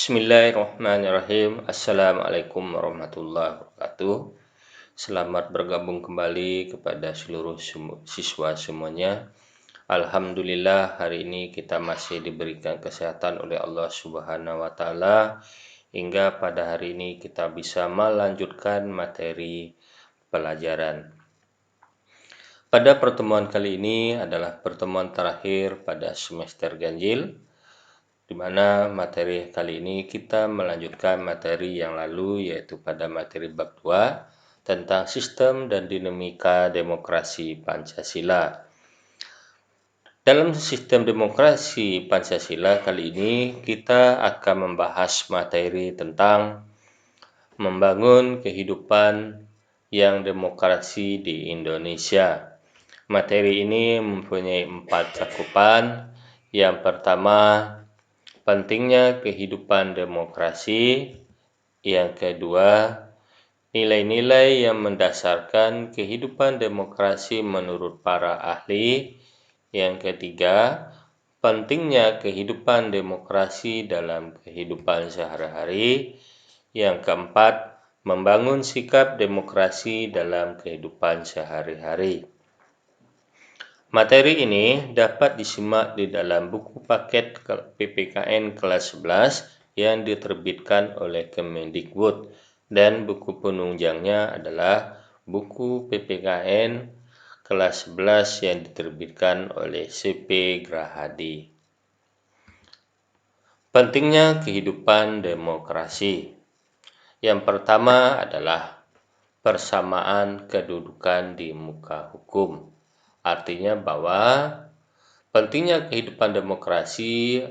Bismillahirrahmanirrahim. Assalamualaikum warahmatullahi wabarakatuh. Selamat bergabung kembali kepada seluruh siswa semuanya. Alhamdulillah, hari ini kita masih diberikan kesehatan oleh Allah Subhanahu wa taala hingga pada hari ini kita bisa melanjutkan materi pelajaran. Pada pertemuan kali ini adalah pertemuan terakhir pada semester ganjil, di mana materi kali ini kita melanjutkan materi yang lalu, yaitu pada materi bab 2 tentang sistem dan dinamika demokrasi Pancasila. Dalam sistem demokrasi Pancasila kali ini kita akan membahas materi tentang membangun kehidupan yang demokrasi di Indonesia. Materi ini mempunyai 4 cakupan. Yang pertama, pentingnya kehidupan demokrasi. Yang kedua, nilai-nilai yang mendasarkan kehidupan demokrasi menurut para ahli. Yang ketiga, pentingnya kehidupan demokrasi dalam kehidupan sehari-hari. Yang keempat, membangun sikap demokrasi dalam kehidupan sehari-hari. Materi ini dapat disimak di dalam buku paket PPKN kelas 11 yang diterbitkan oleh Kemendikbud, dan buku penunjangnya adalah buku PPKN kelas 11 yang diterbitkan oleh CP Grahadi. Pentingnya kehidupan demokrasi. Yang pertama adalah persamaan kedudukan di muka hukum. Artinya bahwa pentingnya kehidupan demokrasi,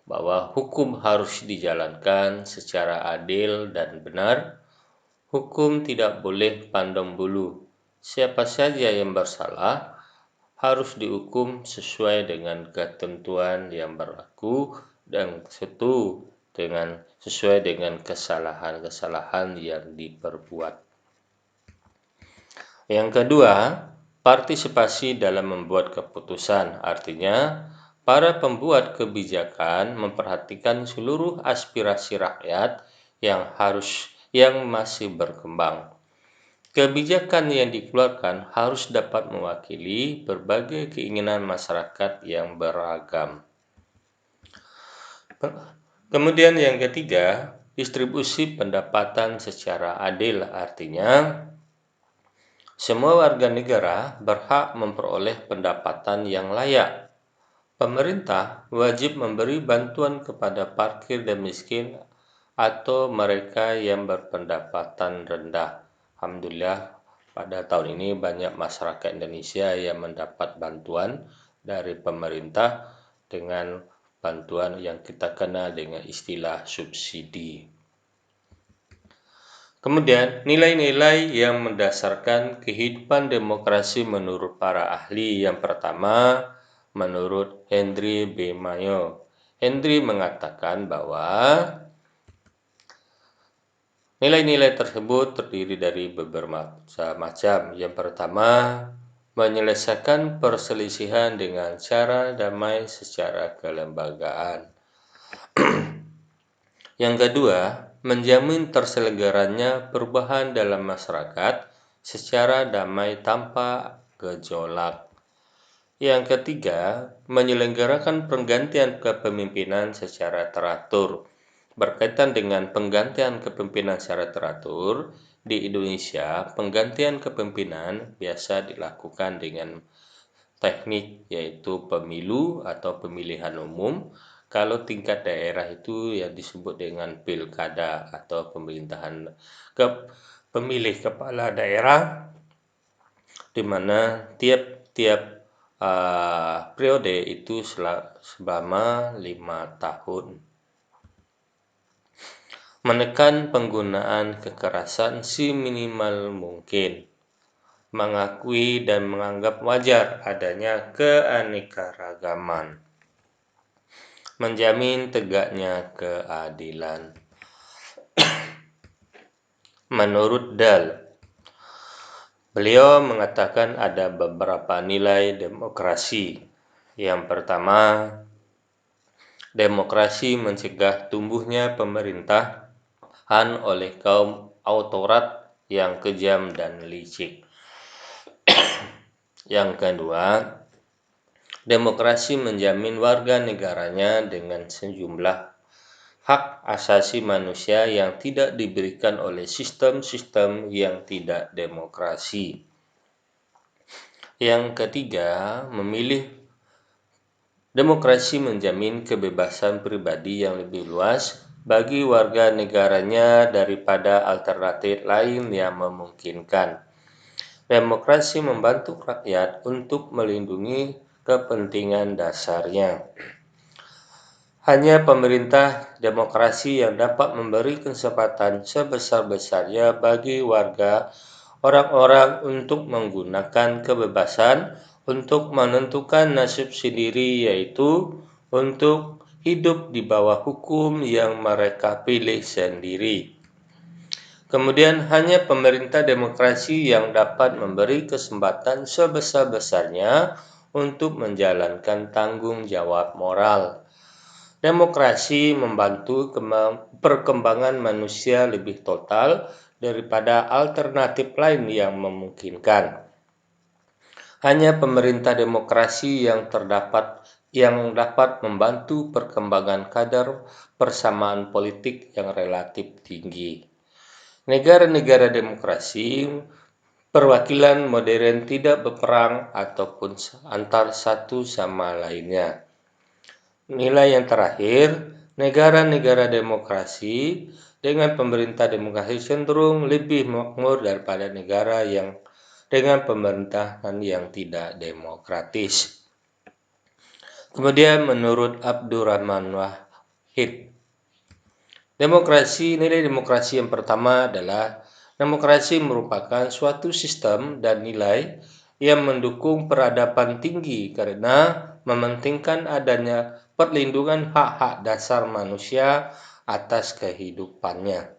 bahwa hukum harus dijalankan secara adil dan benar. Hukum tidak boleh pandang bulu. Siapa saja yang bersalah harus dihukum sesuai dengan ketentuan yang berlaku dan sesuai dengan kesalahan-kesalahan yang diperbuat. Yang kedua, partisipasi dalam membuat keputusan. Artinya, para pembuat kebijakan memperhatikan seluruh aspirasi rakyat yang masih berkembang. Kebijakan yang dikeluarkan harus dapat mewakili berbagai keinginan masyarakat yang beragam. Kemudian yang ketiga, distribusi pendapatan secara adil. Artinya, semua warga negara berhak memperoleh pendapatan yang layak. Pemerintah wajib memberi bantuan kepada fakir dan miskin atau mereka yang berpendapatan rendah. Alhamdulillah, pada tahun ini banyak masyarakat Indonesia yang mendapat bantuan dari pemerintah dengan bantuan yang kita kenal dengan istilah subsidi. Kemudian, nilai-nilai yang mendasarkan kehidupan demokrasi menurut para ahli. Yang pertama, menurut Henry B. Mayo. Henry mengatakan bahwa nilai-nilai tersebut terdiri dari beberapa macam. Yang pertama, menyelesaikan perselisihan dengan cara damai secara kelembagaan. Yang kedua, menjamin terselenggaranya perubahan dalam masyarakat secara damai tanpa gejolak. Yang ketiga, menyelenggarakan pergantian kepemimpinan secara teratur. Berkaitan dengan penggantian kepemimpinan secara teratur, di Indonesia, penggantian kepemimpinan biasa dilakukan dengan teknik yaitu pemilu atau pemilihan umum. Kalau tingkat daerah itu yang disebut dengan pilkada atau pemilih kepala daerah, di mana tiap periode itu selama 5 tahun. Menekan penggunaan kekerasan seminimal mungkin. Mengakui dan menganggap wajar adanya keanekaragaman. Menjamin tegaknya keadilan. Menurut Dahl, beliau mengatakan ada beberapa nilai demokrasi. Yang pertama, Demokrasi mencegah tumbuhnya pemerintahan oleh kaum autorat yang kejam dan licik. Yang kedua, demokrasi menjamin warga negaranya dengan sejumlah hak asasi manusia yang tidak diberikan oleh sistem-sistem yang tidak demokrasi. Yang ketiga, demokrasi menjamin kebebasan pribadi yang lebih luas bagi warga negaranya daripada alternatif lain yang memungkinkan. Demokrasi membantu rakyat untuk melindungi kepentingan dasarnya. Hanya pemerintah demokrasi yang dapat memberi kesempatan sebesar-besarnya bagi orang-orang untuk menggunakan kebebasan untuk menentukan nasib sendiri, yaitu untuk hidup di bawah hukum yang mereka pilih sendiri. Kemudian hanya pemerintah demokrasi yang dapat memberi kesempatan sebesar-besarnya untuk menjalankan tanggung jawab moral. Demokrasi membantu perkembangan manusia lebih total daripada alternatif lain yang memungkinkan. Hanya pemerintah demokrasi yang dapat membantu perkembangan kadar persamaan politik yang relatif tinggi. Negara-negara demokrasi perwakilan modern tidak berperang ataupun antar satu sama lainnya. Nilai yang terakhir, negara-negara demokrasi dengan pemerintah demokrasi cenderung lebih makmur daripada negara yang dengan pemerintahan yang tidak demokratis. Kemudian menurut Abdurrahman Wahid, nilai demokrasi yang pertama adalah demokrasi merupakan suatu sistem dan nilai yang mendukung peradaban tinggi karena mementingkan adanya perlindungan hak-hak dasar manusia atas kehidupannya.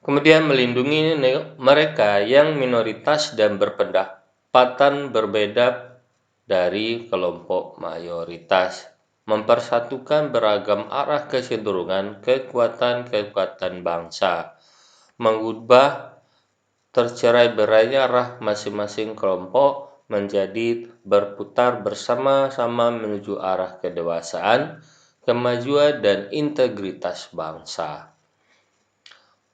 Kemudian melindungi mereka yang minoritas dan berpendapatan berbeda dari kelompok mayoritas, mempersatukan beragam arah kecenderungan kekuatan bangsa, mengubah tercerai-berainya arah masing-masing kelompok menjadi berputar bersama-sama menuju arah kedewasaan, kemajuan, dan integritas bangsa.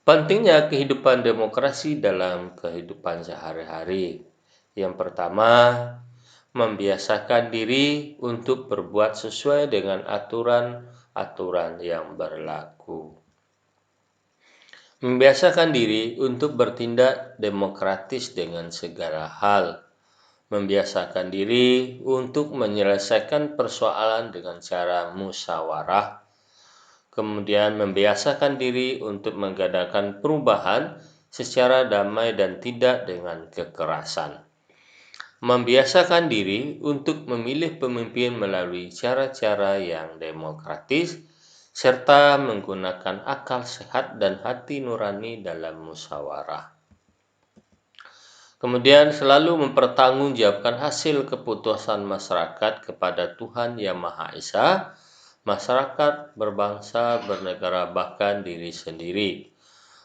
Pentingnya kehidupan demokrasi dalam kehidupan sehari-hari. Yang pertama, membiasakan diri untuk berbuat sesuai dengan aturan-aturan yang berlaku. Membiasakan diri untuk bertindak demokratis dengan segala hal. Membiasakan diri untuk menyelesaikan persoalan dengan cara musyawarah. Kemudian membiasakan diri untuk mengadakan perubahan secara damai dan tidak dengan kekerasan. Membiasakan diri untuk memilih pemimpin melalui cara-cara yang demokratis, serta menggunakan akal sehat dan hati nurani dalam musyawarah. Kemudian selalu mempertanggungjawabkan hasil keputusan masyarakat kepada Tuhan Yang Maha Esa, masyarakat, berbangsa, bernegara, bahkan diri sendiri.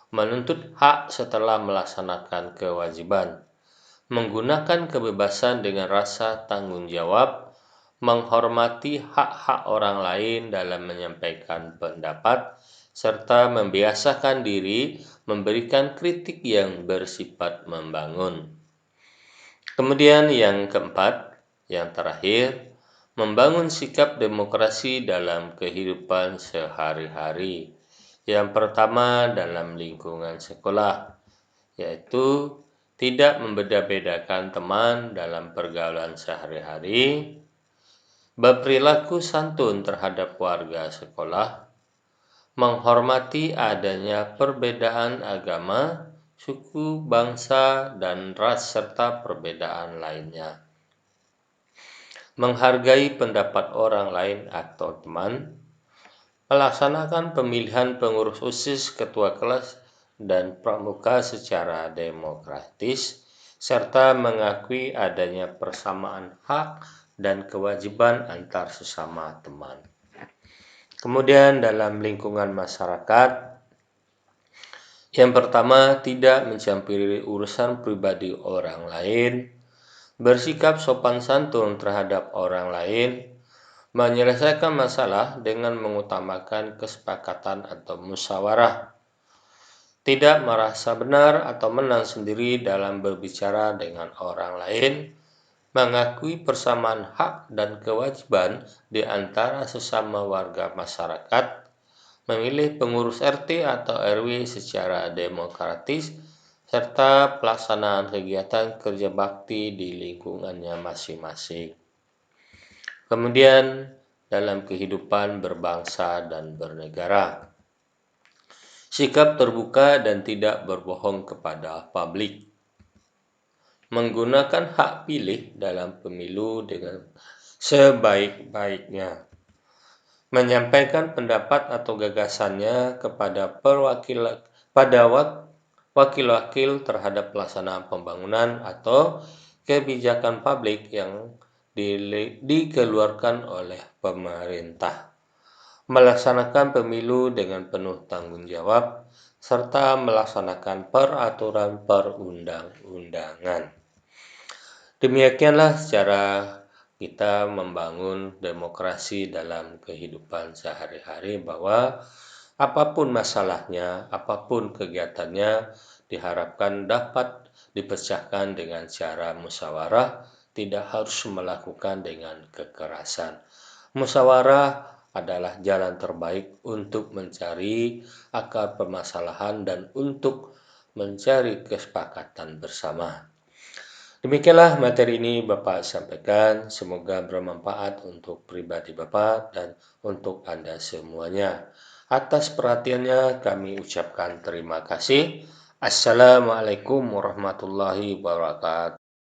Menuntut hak setelah melaksanakan kewajiban. Menggunakan kebebasan dengan rasa tanggung jawab, menghormati hak-hak orang lain dalam menyampaikan pendapat, serta membiasakan diri memberikan kritik yang bersifat membangun. Kemudian yang keempat, yang terakhir, membangun sikap demokrasi dalam kehidupan sehari-hari. Yang pertama dalam lingkungan sekolah, yaitu tidak membeda-bedakan teman dalam pergaulan sehari-hari, berperilaku santun terhadap warga sekolah, menghormati adanya perbedaan agama, suku, bangsa, dan ras serta perbedaan lainnya. Menghargai pendapat orang lain atau teman, melaksanakan pemilihan pengurus OSIS, ketua kelas, dan pramuka secara demokratis, serta mengakui adanya persamaan hak dan kewajiban antar sesama teman. Kemudian dalam lingkungan masyarakat, yang pertama, tidak mencampuri urusan pribadi orang lain, bersikap sopan santun terhadap orang lain, menyelesaikan masalah dengan mengutamakan kesepakatan atau musyawarah, tidak merasa benar atau menang sendiri dalam berbicara dengan orang lain, mengakui persamaan hak dan kewajiban di antara sesama warga masyarakat, memilih pengurus RT atau RW secara demokratis, serta pelaksanaan kegiatan kerja bakti di lingkungannya masing-masing. Kemudian, dalam kehidupan berbangsa dan bernegara, sikap terbuka dan tidak berbohong kepada publik, menggunakan hak pilih dalam pemilu dengan sebaik-baiknya, menyampaikan pendapat atau gagasannya kepada wakil-wakil terhadap pelaksanaan pembangunan atau kebijakan publik yang dikeluarkan oleh pemerintah, melaksanakan pemilu dengan penuh tanggung jawab, serta melaksanakan peraturan perundang-undangan. Demikianlah cara kita membangun demokrasi dalam kehidupan sehari-hari, bahwa apapun masalahnya, apapun kegiatannya, diharapkan dapat dipecahkan dengan cara musyawarah, tidak harus melakukan dengan kekerasan. Musyawarah adalah jalan terbaik untuk mencari akar permasalahan dan untuk mencari kesepakatan bersama. Demikianlah materi ini Bapak sampaikan, semoga bermanfaat untuk pribadi Bapak dan untuk Anda semuanya. Atas perhatiannya kami ucapkan terima kasih. Assalamualaikum warahmatullahi wabarakatuh.